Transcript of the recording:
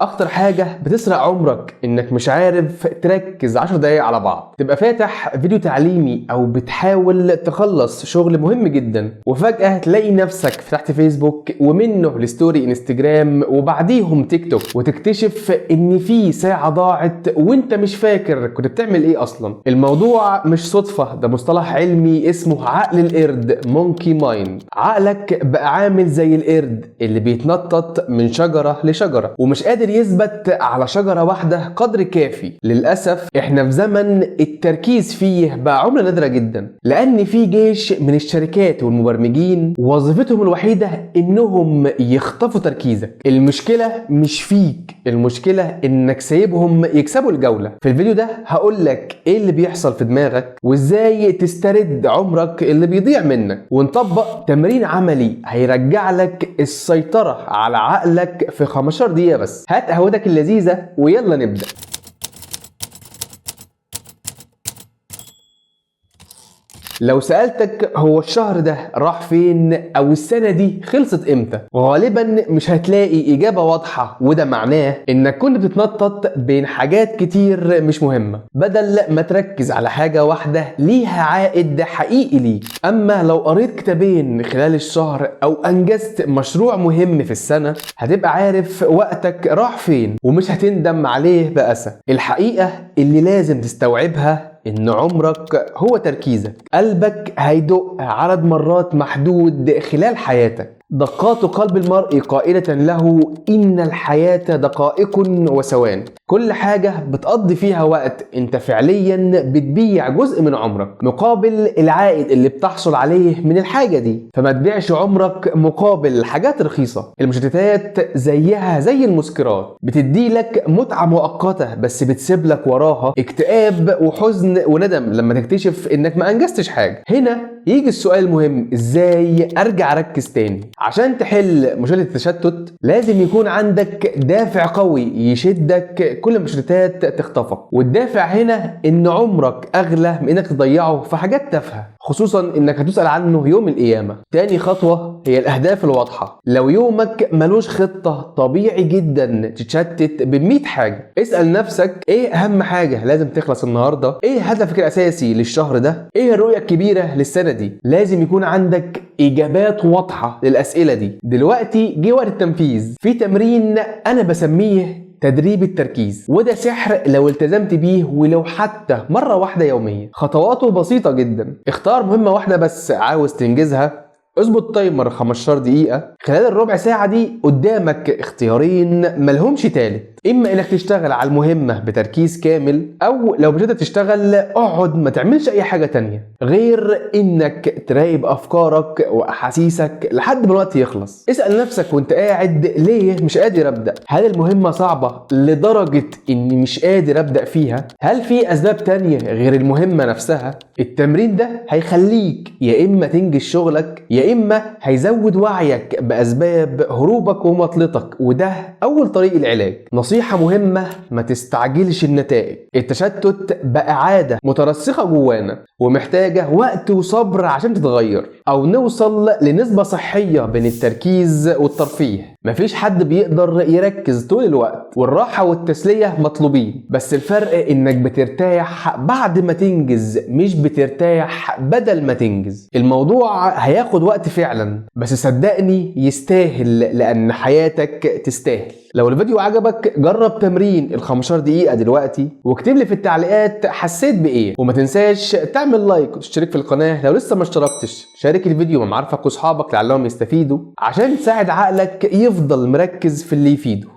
اخطر حاجة بتسرق عمرك انك مش عارف تركز 10 دقايق على بعض. تبقى فاتح فيديو تعليمي او بتحاول تخلص شغل مهم جدا، وفجأة تلاقي نفسك فتحت فيسبوك ومنه لستوري انستجرام وبعديهم تيك توك، وتكتشف ان في ساعة ضاعت وانت مش فاكر كنت بتعمل ايه اصلا. الموضوع مش صدفة، ده مصطلح علمي اسمه عقل القرد، مونكي مايند. عقلك بقى عامل زي القرد اللي بيتنطط من شجرة لشجرة ومش قادر يثبت على شجرة واحدة قدر كافي. للأسف احنا في زمن التركيز فيه بقى عملة نادرة جدا، لأن في جيش من الشركات والمبرمجين وظيفتهم الوحيدة انهم يخطفوا تركيزك. المشكلة مش فيك، المشكلة انك سايبهم يكسبوا الجولة. في الفيديو ده هقولك ايه اللي بيحصل في دماغك وازاي تسترد عمرك اللي بيضيع منك، ونطبق تمرين عملي هيرجع لك السيطرة على عقلك في 15 دقيقة بس. هات قهوتك اللذيذة ويلا نبدأ. لو سألتك هو الشهر ده راح فين أو السنة دي خلصت إمتى، غالبا مش هتلاقي إجابة واضحة، وده معناه إنك كنت بتتنطط بين حاجات كتير مش مهمة بدل ما تركز على حاجة واحدة ليها عائد حقيقي ليك. أما لو قريت كتابين خلال الشهر أو أنجزت مشروع مهم في السنة، هتبقى عارف وقتك راح فين ومش هتندم عليه بأسى. الحقيقة اللي لازم تستوعبها إن عمرك هو تركيزك. قلبك هيدق عدد مرات محدود خلال حياتك، دقات قلب المرء قائلة له إن الحياة دقائق وثوان. كل حاجة بتقضي فيها وقت انت فعليا بتبيع جزء من عمرك مقابل العائد اللي بتحصل عليه من الحاجة دي. فما تبيعش عمرك مقابل حاجات رخيصة. المشتتات زيها زي المسكرات، بتدي لك متعة مؤقتة بس بتسيب لك وراها اكتئاب وحزن وندم لما تكتشف انك ما انجزتش حاجة. هنا يجي السؤال المهم، ازاي ارجع اركز تاني؟ عشان تحل مشكلة التشتت لازم يكون عندك دافع قوي يشدك كل المشتتات تخطفك. والدافع هنا ان عمرك اغلى من انك تضيعه في حاجات تافهة، خصوصا انك هتسأل عنه يوم القيامة. تاني خطوة هي الاهداف الواضحة. لو يومك ملوش خطة طبيعي جدا تتشتت ب100 حاجة. اسأل نفسك ايه اهم حاجة لازم تخلص النهاردة؟ ايه هدفك الاساسي للشهر ده؟ ايه الرؤية الكبيرة للسنة دي؟ لازم يكون عندك اجابات واضحة للاسئلة دي. دلوقتي جه وقت التنفيذ. في تمرين انا بسميه تدريب التركيز، وده سحر لو التزمت بيه ولو حتى مرة واحدة يوميا. خطواته بسيطة جدا. اختار مهمة واحدة بس عاوز تنجزها، اظبط تايمر 15 دقيقة. خلال الربع ساعة دي قدامك اختيارين ملهمش تالت، اما انك تشتغل على المهمة بتركيز كامل، او لو مش قادر تشتغل اقعد ما تعملش اي حاجة تانية غير انك تراقب افكارك واحاسيسك لحد ما الوقت يخلص. اسأل نفسك وانت قاعد ليه مش قادر ابدأ؟ هل المهمة صعبة لدرجة اني مش قادر ابدأ فيها؟ هل في اسباب تانية غير المهمة نفسها؟ التمرين ده هيخليك يا اما تنجز شغلك يا اما هيزود وعيك باسباب هروبك ومطلتك، وده اول طريق العلاج. نصيحة مهمة، ما تستعجلش النتائج. التشتت بقى عادة مترسخة جوانا ومحتاجة وقت وصبر عشان تتغير او نوصل لنسبة صحية بين التركيز والترفيه. مفيش حد بيقدر يركز طول الوقت، والراحة والتسلية مطلوبين، بس الفرق انك بترتاح بعد ما تنجز مش بترتاح بدل ما تنجز. الموضوع هياخد وقت فعلا، بس صدقني يستاهل، لان حياتك تستاهل. لو الفيديو عجبك جرب تمرين ال15 دقيقة دلوقتي واكتب لي في التعليقات حسيت بايه، وما تنساش تعمل لايك وتشترك في القناة لو لسه ما اشتركتش. شارك الفيديو مع معارفك واصحابك لعلهم يستفيدوا عشان تساعد عقلك يفضل مركز في اللي يفيده.